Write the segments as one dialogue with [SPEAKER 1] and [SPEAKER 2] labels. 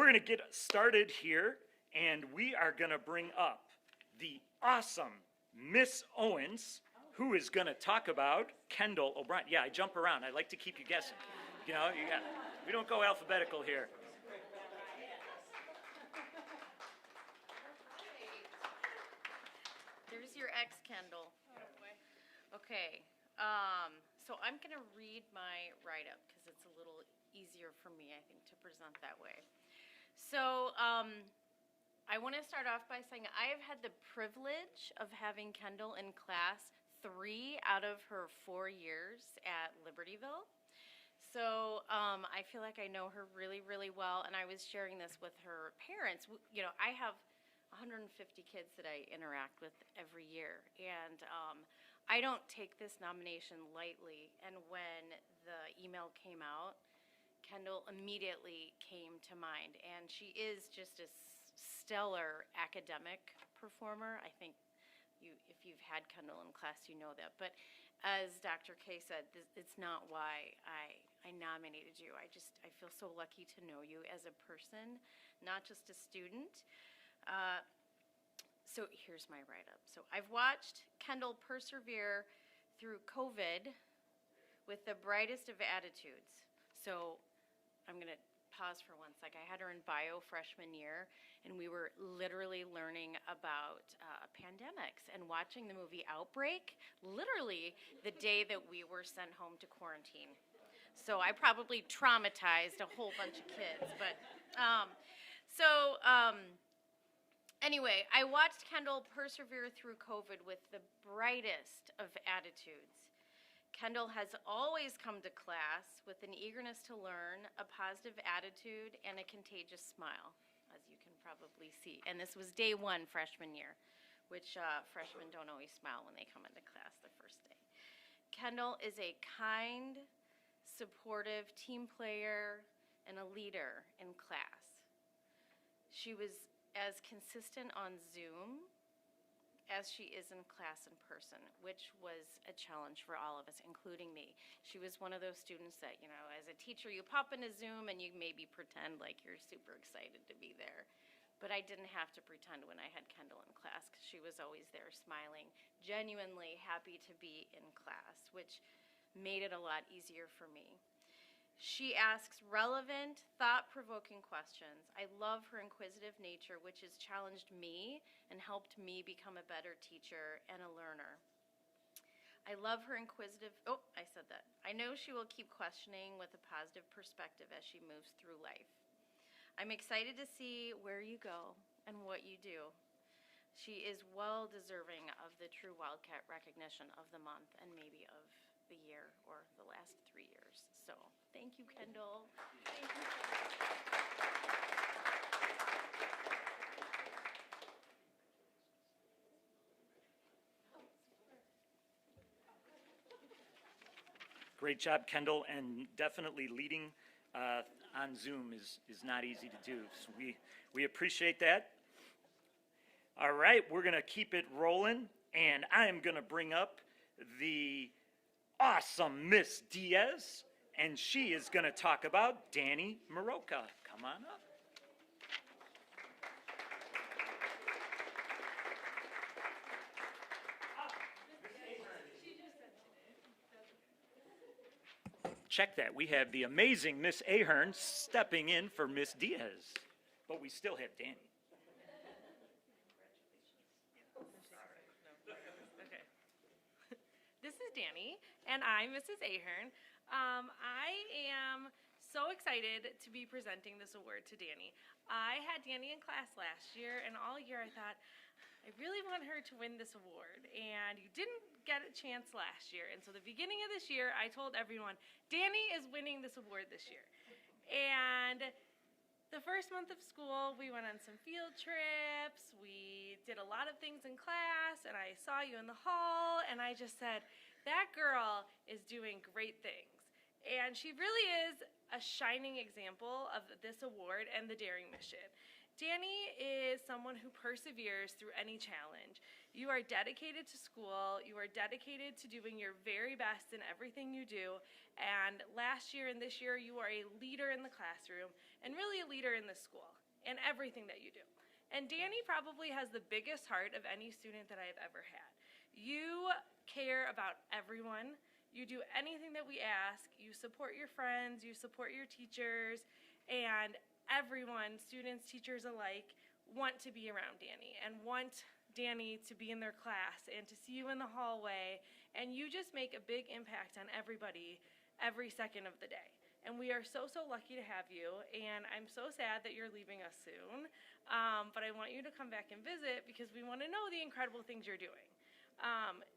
[SPEAKER 1] we're going to get started here, and we are going to bring up the awesome Miss Owens, who is going to talk about Kendall O'Brien. Yeah, I jump around. I like to keep you guessing. You know, we don't go alphabetical here.
[SPEAKER 2] There's your ex, Kendall. Okay, so I'm going to read my write-up because it's a little easier for me, I think, to present that way. So I want to start off by saying I have had the privilege of having Kendall in class 3 out of her 4 years at Libertyville. So I feel like I know her really, really well, and I was sharing this with her parents. You know, I have 150 kids that I interact with every year, and I don't take this nomination lightly. And when the email came out, Kendall immediately came to mind, and she is just a stellar academic performer. I think if you've had Kendall in class, you know that. But as Dr. K said, it's not why I nominated you. I feel so lucky to know you as a person, not just a student. So here's my write-up. So I've watched Kendall persevere through COVID with the brightest of attitudes. So I'm going to pause for 1 sec. I had her in bio freshman year, and we were literally learning about pandemics and watching the movie Outbreak literally the day that we were sent home to quarantine. So I probably traumatized a whole bunch of kids. But anyway, I watched Kendall persevere through COVID with the brightest of attitudes. Kendall has always come to class with an eagerness to learn, a positive attitude, and a contagious smile, as you can probably see. And this was day 1 freshman year, which freshmen don't always smile when they come into class the first day. Kendall is a kind, supportive team player and a leader in class. She was as consistent on Zoom as she is in class in person, which was a challenge for all of us, including me. She was one of those students that, you know, as a teacher, you pop into Zoom and you maybe pretend like you're super excited to be there. But I didn't have to pretend when I had Kendall in class because she was always there smiling, genuinely happy to be in class, which made it a lot easier for me. She asks relevant, thought-provoking questions. I love her inquisitive nature, which has challenged me and helped me become a better teacher and a learner. I love her inquisitive, I said that. I know she will keep questioning with a positive perspective as she moves through life. I'm excited to see where you go and what you do. She is well deserving of the true Wildcat recognition of the month and maybe of the year or the last 3 years. So thank you, Kendall. Thank you.
[SPEAKER 1] Great job, Kendall, and definitely leading on Zoom is not easy to do. So we appreciate that. All right, we're going to keep it rolling, and I am going to bring up the awesome Miss Diaz, and she is going to talk about Danny Maroka. Come on up. Check that. We have the amazing Miss Ahern stepping in for Miss Diaz, but we still have Danny.
[SPEAKER 3] Okay. This is Danny, and I'm Mrs. Ahern. I am so excited to be presenting this award to Danny. I had Danny in class last year, and all year I thought, I really want her to win this award, and you didn't get a chance last year. And so the beginning of this year, I told everyone, Danny is winning this award this year. And the first month of school, we went on some field trips, we did a lot of things in class, and I saw you in the hall, and I just said, that girl is doing great things. And she really is a shining example of this award and the Daring Mission. Danny is someone who perseveres through any challenge. You are dedicated to school, you are dedicated to doing your very best in everything you do, and last year and this year you are a leader in the classroom, and really a leader in this school and everything that you do. And Danny probably has the biggest heart of any student that I have ever had. You care about everyone. You do anything that we ask. You support your friends. You support your teachers. And everyone, students, teachers alike, want to be around Danny and want Danny to be in their class and to see you in the hallway. And you just make a big impact on everybody every second of the day. And we are so, so lucky to have you, and I'm so sad that you're leaving us soon, but I want you to come back and visit because we want to know the incredible things you're doing.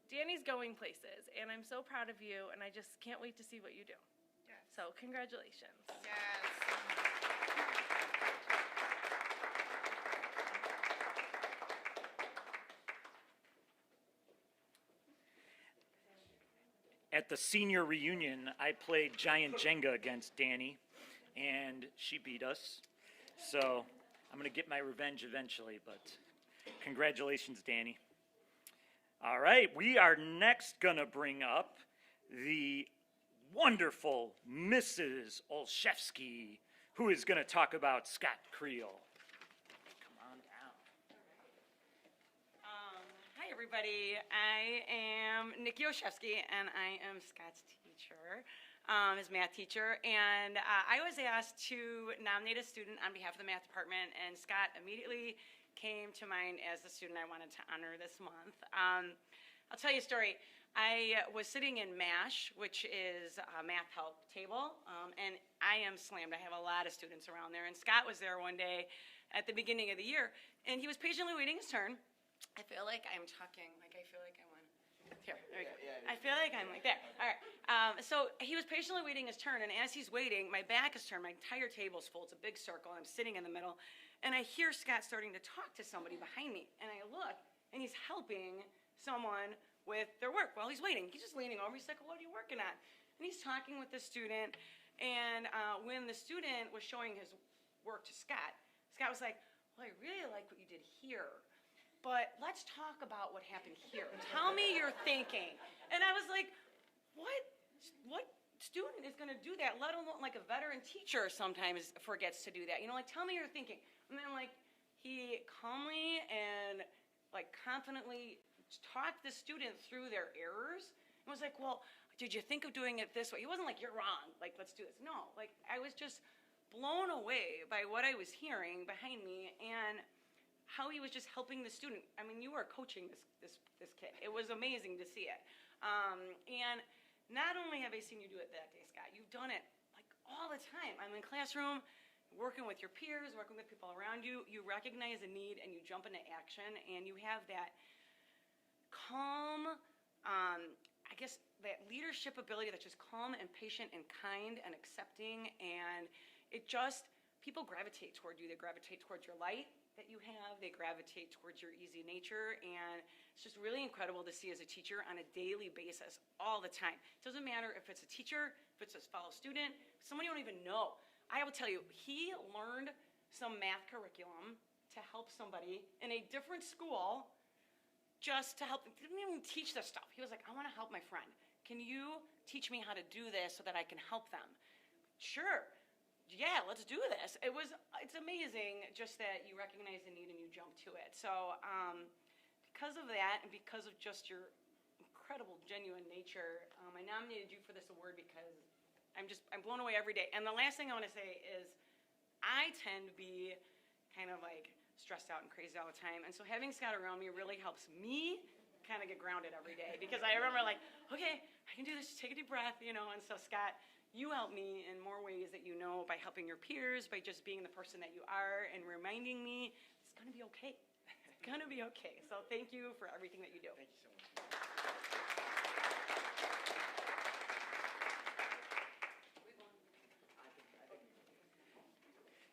[SPEAKER 3] Danny's going places, and I'm so proud of you, and I just can't wait to see what you do.
[SPEAKER 4] Yes.
[SPEAKER 3] So congratulations.
[SPEAKER 4] Yes.
[SPEAKER 1] At the senior reunion, I played Giant Jenga against Danny, and she beat us. So I'm going to get my revenge eventually, but congratulations, Danny. All right, we are next going to bring up the wonderful Mrs. Olszewski, who is going to talk about Scott Creel. Come on down.
[SPEAKER 5] Hi, everybody. I am Nikki Olszewski, and I am Scott's teacher, his math teacher. And I was asked to nominate a student on behalf of the math department, and Scott immediately came to mind as the student I wanted to honor this month. I'll tell you a story. I was sitting in MASH, which is a math help table, and I am slammed. I have a lot of students around there, and Scott was there one day at the beginning of the year, and he was patiently waiting his turn. I feel like I'm talking, like I feel like I want, here, there we go. I feel like I'm like there. All right. So he was patiently waiting his turn, and as he's waiting, my back is turned, my entire table's full. It's a big circle, and I'm sitting in the middle, and I hear Scott starting to talk to somebody behind me, and I look, and he's helping someone with their work while he's waiting. He's just leaning over. He's like, what are you working on? And he's talking with the student, and when the student was showing his work to Scott, Scott was like, well, I really like what you did here, but let's talk about what happened here. Tell me your thinking. And I was like, what student is going to do that, let alone like a veteran teacher sometimes forgets to do that. You know, like, tell me your thinking. And then like he calmly and like confidently talked the student through their errors and was like, well, did you think of doing it this way? He wasn't like, you're wrong, like, let's do this. No, like I was just blown away by what I was hearing behind me and how he was just helping the student. I mean, you were coaching this kid. It was amazing to see it. And not only have I seen you do it that day, Scott, you've done it like all the time. I'm in classroom, working with your peers, working with people around you. You recognize a need and you jump into action, and you have that calm, I guess that leadership ability that's just calm and patient and kind and accepting, and it just, people gravitate toward you. They gravitate towards your light that you have. They gravitate towards your easy nature, and it's just really incredible to see as a teacher on a daily basis all the time. It doesn't matter if it's a teacher, if it's a fellow student, someone you don't even know. I will tell you, he learned some math curriculum to help somebody in a different school just to help. He didn't even teach this stuff. He was like, I want to help my friend. Can you teach me how to do this so that I can help them? Sure. Yeah, let's do this. It's amazing just that you recognize the need and you jump to it. So because of that and because of just your incredible, genuine nature, I nominated you for this award because I'm blown away every day. And the last thing I want to say is I tend to be kind of like stressed out and crazy all the time. And so having Scott around me really helps me kind of get grounded every day, because I remember like, okay, I can do this, just take a deep breath, you know. And so Scott, you help me in more ways that you know, by helping your peers, by just being the person that you are and reminding me it's going to be okay. It's going to be okay. So thank you for everything that you do.
[SPEAKER 4] Thank you so much.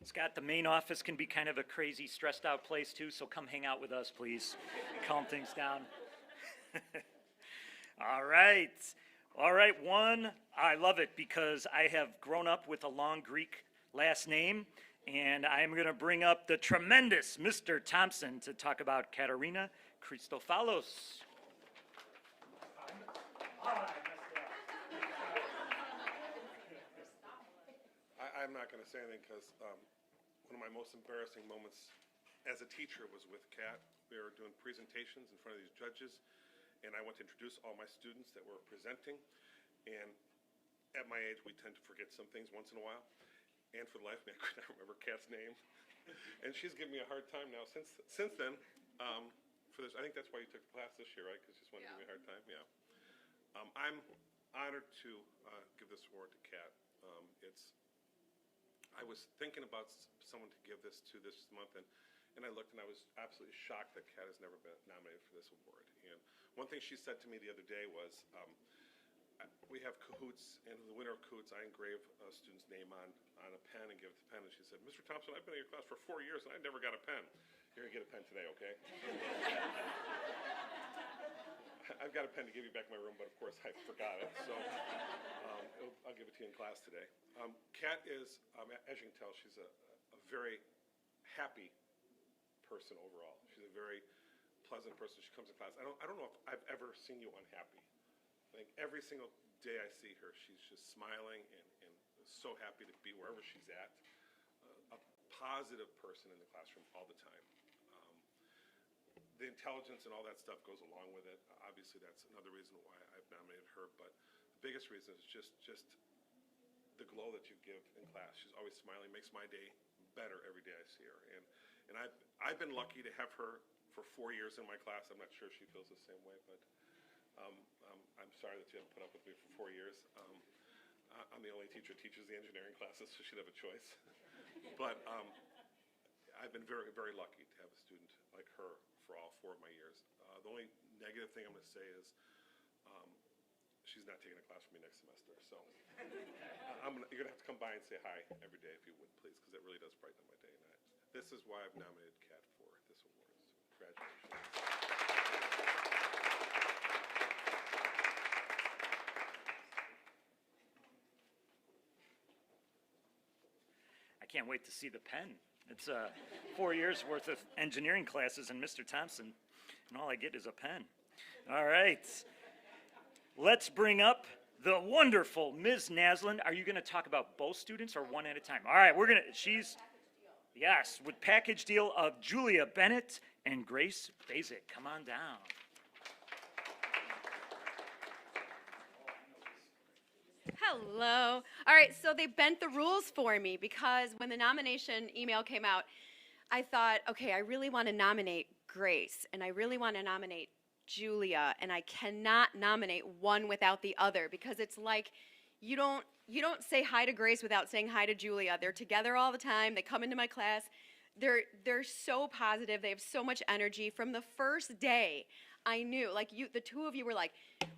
[SPEAKER 1] Scott, the main office can be kind of a crazy, stressed out place too, so come hang out with us, please. Calm things down. All right. All right, one, I love it because I have grown up with a long Greek last name, and I'm going to bring up the tremendous Mr. Thompson to talk about Katerina Christopoulos.
[SPEAKER 4] I'm not going to say anything because one of my most embarrassing moments as a teacher was with Kat. We were doing presentations in front of these judges, and I went to introduce all my students that were presenting. And at my age, we tend to forget some things once in a while. And for the life of me, I could not remember Kat's name. And she's given me a hard time now since then. For this, I think that's why you took the class this year, right? Because you just wanted to give me a hard time. Yeah. I'm honored to give this award to Kat. I was thinking about someone to give this to this month, and I looked and I was absolutely shocked that Kat has never been nominated for this award. And one thing she said to me the other day was, we have Cahoots, and the winner of Cahoots, I engrave a student's name on a pen and give it the pen. And she said, Mr. Thompson, I've been in your class for 4 years and I never got a pen. You're gonna get a pen today, okay? I've got a pen to give you back in my room, but of course I forgot it, so I'll give it to you in class today. Kat is, as you can tell, she's a very happy person overall. She's a very pleasant person. She comes to class. I don't know if I've ever seen you unhappy. I think every single day I see her, she's just smiling and so happy to be wherever she's at. A positive person in the classroom all the time. The intelligence and all that stuff goes along with it. Obviously, that's another reason why I've nominated her. But the biggest reason is just the glow that you give in class. She's always smiling, makes my day better every day I see her. And I've been lucky to have her for 4 years in my class. I'm not sure she feels the same way, but I'm sorry that you haven't put up with me for 4 years. I'm the only teacher who teaches the engineering classes, so she'd have a choice. But I've been very, very lucky to have a student like her for all 4 of my years. The only negative thing I'm going to say is she's not taking a class from me next semester. So you're going to have to come by and say hi every day if you would, please, because it really does brighten up my day. And this is why I've nominated Kat for this award. So congratulations.
[SPEAKER 1] I can't wait to see the pen. It's 4 years worth of engineering classes and Mr. Thompson, and all I get is a pen. All right. Let's bring up the wonderful Ms. Naslin. Are you going to talk about both students or one at a time? All right, yes, with package deal of Julia Bennett and Grace Basic. Come on down.
[SPEAKER 6] Hello. All right, so they bent the rules for me because when the nomination email came out, I thought, okay, I really want to nominate Grace and I really want to nominate Julia, and I cannot nominate one without the other because it's like you don't say hi to Grace without saying hi to Julia. They're together all the time. They come into my class. They're so positive. They have so much energy. From the first day, I knew, like the two of you were like,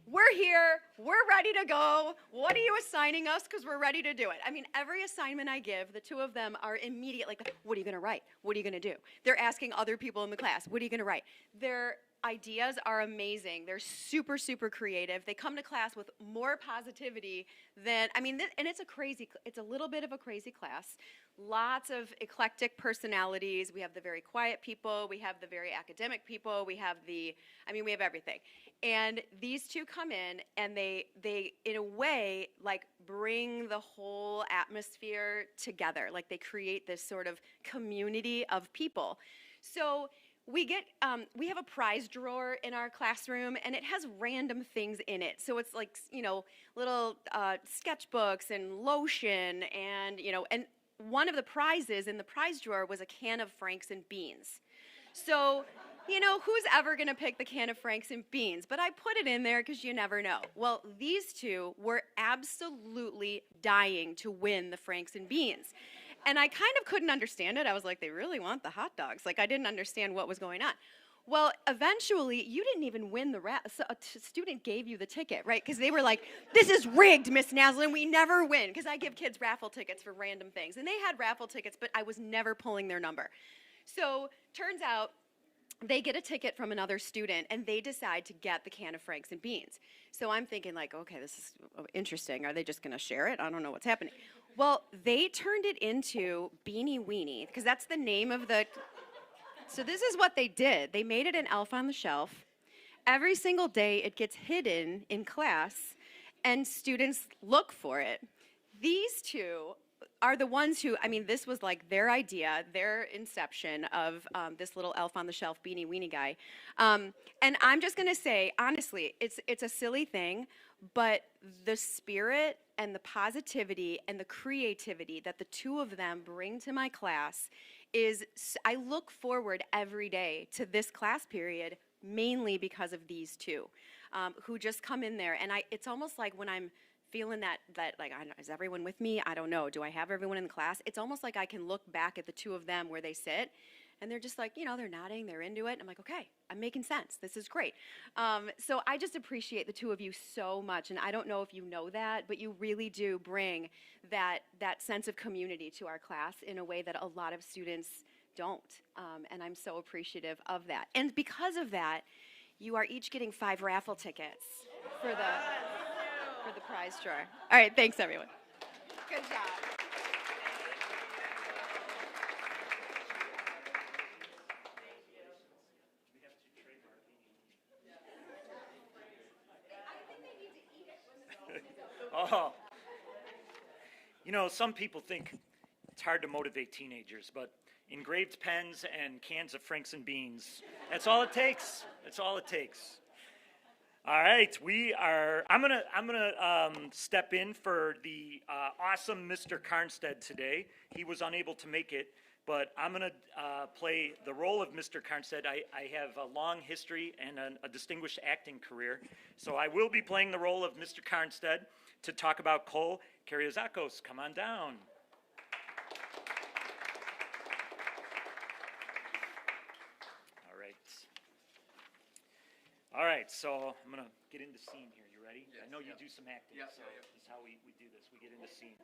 [SPEAKER 6] we're here, we're ready to go. What are you assigning us? Because we're ready to do it. I mean, every assignment I give, the two of them are immediately like, what are you going to write? What are you going to do? They're asking other people in the class, what are you going to write? Their ideas are amazing. They're super, super creative. They come to class with more positivity than, and it's a little bit of a crazy class. Lots of eclectic personalities. We have the very quiet people. We have the very academic people. We have we have everything. And these two come in and they in a way, like, bring the whole atmosphere together. Like, they create this sort of community of people. So we have a prize drawer in our classroom, and it has random things in it. So it's like, little sketchbooks and lotion, and one of the prizes in the prize drawer was a can of Franks and beans. So, who's ever going to pick the can of Franks and beans? But I put it in there because you never know. Well, these two were absolutely dying to win the Franks and beans. And I kind of couldn't understand it. I was like, they really want the hot dogs. Like, I didn't understand what was going on. Well, eventually, you didn't even win so a student gave you the ticket, right? Because they were like, this is rigged, Miss Naslin. We never win. Because I give kids raffle tickets for random things. And they had raffle tickets, but I was never pulling their number. So turns out they get a ticket from another student, and they decide to get the can of Franks and beans. So I'm thinking, like, okay, this is interesting. Are they just going to share it? I don't know what's happening. Well, they turned it into Beanie Weenie, because that's the name of the... So this is what they did. They made it an elf on the shelf. Every single day, it gets hidden in class, and students look for it. These two are the ones who, I mean, this was like their idea, their inception of this little elf on the shelf beanie weenie guy. And I'm just gonna say, honestly, it's a silly thing, but the spirit and the positivity and the creativity that the two of them bring to my class I look forward every day to this class period mainly because of these two, who just come in there, and it's almost like when I'm feeling that like, I don't know, is everyone with me? I don't know. Do I have everyone in the class? It's almost like I can look back at the two of them where they sit, and they're just like, they're nodding, they're into it. And I'm like, okay, I'm making sense. This is great. So I just appreciate the two of you so much, and I don't know if you know that, but you really do bring that sense of community to our class in a way that a lot of students don't, and I'm so appreciative of that. And because of that, you are each getting 5 raffle tickets for the prize drawer. All right, thanks everyone. Good job.
[SPEAKER 1] Oh, some people think it's hard to motivate teenagers, but engraved pens and cans of Franks and beans, that's all it takes. That's all it takes. All right, I'm gonna step in for the awesome Mr. Carnstead today. He was unable to make it, but I'm gonna play the role of Mr. Carnstead. I have a long history and a distinguished acting career, so I will be playing the role of Mr. Carnstead to talk about Cole Karyazakos. Come on down. All right, so I'm going to get into scene here. You ready?
[SPEAKER 7] Yes,
[SPEAKER 1] I know you
[SPEAKER 7] yeah.
[SPEAKER 1] do some acting,
[SPEAKER 7] Yeah,
[SPEAKER 1] so
[SPEAKER 7] yeah, yeah.
[SPEAKER 1] this is how we do this. We get into scene.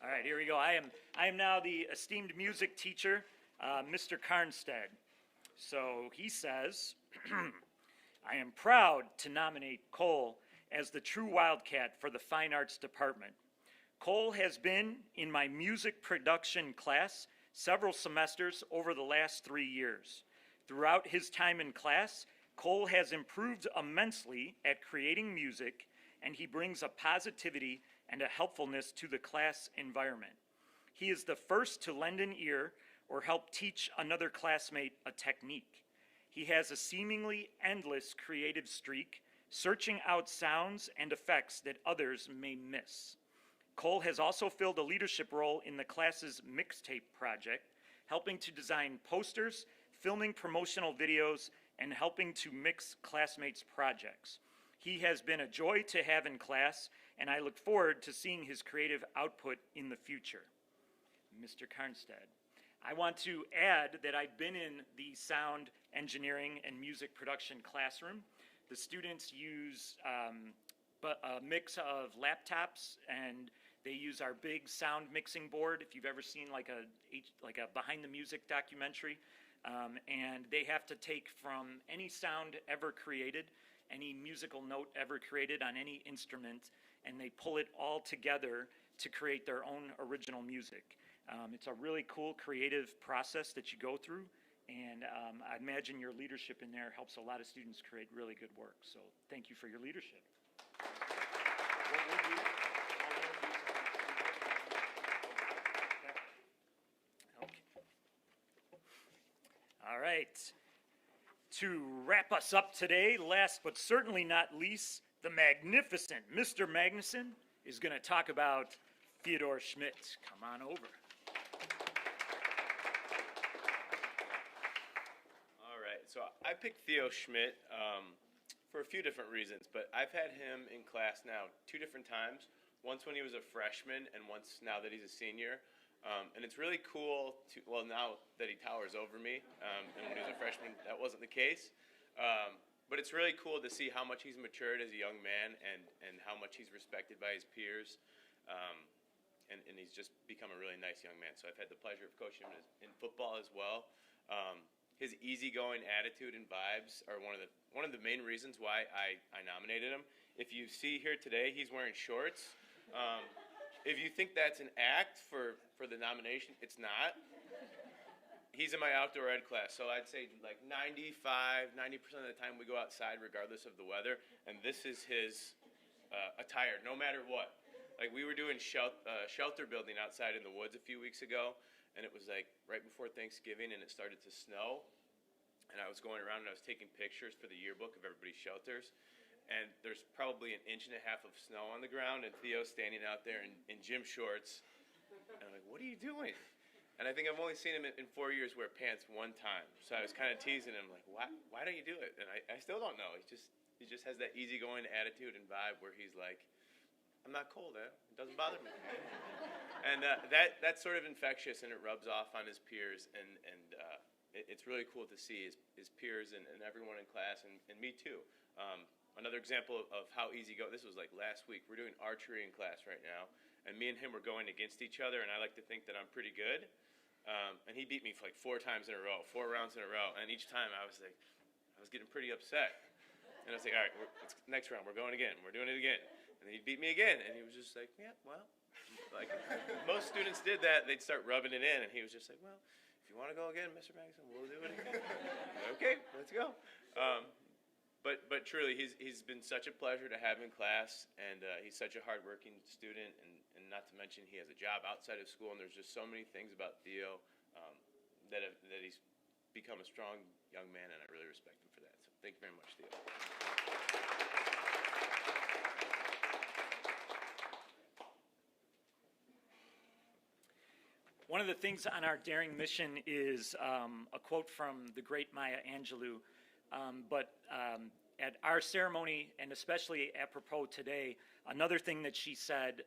[SPEAKER 1] All right, here we go. I am now the esteemed music teacher, Mr. Carnstead. So he says, I am proud to nominate Cole as the true Wildcat for the Fine Arts Department. Cole has been in my music production class several semesters over the last 3 years. Throughout his time in class, Cole has improved immensely at creating music, and he brings a positivity and a helpfulness to the class environment. He is the first to lend an ear or help teach another classmate a technique. He has a seemingly endless creative streak, searching out sounds and effects that others may miss. Cole has also filled a leadership role in the class's mixtape project, helping to design posters, filming promotional videos, and helping to mix classmates' projects. He has been a joy to have in class, and I look forward to seeing his creative output in the future. Mr. Carnstead. I want to add that I've been in the sound engineering and music production classroom. The students use a mix of laptops, and they use our big sound mixing board. If you've ever seen like a behind the music documentary, and they have to take from any sound ever created, any musical note ever created on any instrument, and they pull it all together to create their own original music. It's a really cool creative process that you go through, and I imagine your leadership in there helps a lot of students create really good work. So thank you for your leadership. All right. To wrap us up today, last but certainly not least, the magnificent Mr. Magnuson is going to talk about Theodore Schmidt. Come on over.
[SPEAKER 8] All right, so I picked Theo Schmidt for a few different reasons, but I've had him in class now 2 different times. Once when he was a freshman, and once now that he's a senior. And it's really cool now that he towers over me, and when he was a freshman, that wasn't the case. But it's really cool to see how much he's matured as a young man and how much he's respected by his peers. And he's just become a really nice young man. So I've had the pleasure of coaching him in football as well. His easygoing attitude and vibes are one of the main reasons why I nominated him. If you see here today, he's wearing shorts. If you think that's an act for the nomination, it's not. He's in my outdoor ed class, so I'd say like 90% of the time we go outside regardless of the weather, and this is his attire, no matter what. Like we were doing shelter building outside in the woods a few weeks ago, and it was like right before Thanksgiving, and it started to snow. And I was going around and I was taking pictures for the yearbook of everybody's shelters. And there's probably 1.5 inches of snow on the ground, and Theo's standing out there in gym shorts. And I'm like, what are you doing? And I think I've only seen him in 4 years wear pants one time. So I was kind of teasing him, like, why don't you do it? And I still don't know. He just has that easygoing attitude and vibe where he's like, I'm not cold, eh? It doesn't bother me. And that's sort of infectious, and it rubs off on his peers. And it's really cool to see his peers and everyone in class, and me too. Another example of how easy this was like last week. We're doing archery in class right now, and me and him were going against each other, and I like to think that I'm pretty good. And he beat me for like 4 times in a row, 4 rounds in a row, and each time I was getting pretty upset. And I was like, all right, it's next round, we're going again, we're doing it again. And he'd beat me again, and he was just like, yeah, well, like most students did that, they'd start rubbing it in, and he was just like, well, if you want to go again, Mr. Magnuson, we'll do it again. Okay, let's go. But truly, he's been such a pleasure to have in class, and he's such a hardworking student, and not to mention he has a job outside of school, and there's just so many things about Theo that he's become a strong young man, and I really respect him for that. So thank you very much, Theo.
[SPEAKER 1] One of the things on our daring mission is a quote from the great Maya Angelou. At our ceremony, and especially apropos today, another thing that she said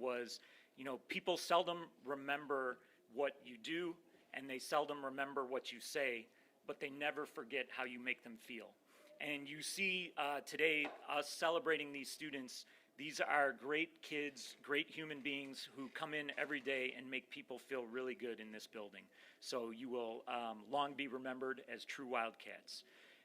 [SPEAKER 1] was, people seldom remember what you do, and they seldom remember what you say, but they never forget how you make them feel. And you see today us celebrating these students. These are great kids, great human beings who come in every day and make people feel really good in this building. So you will long be remembered as true Wildcats.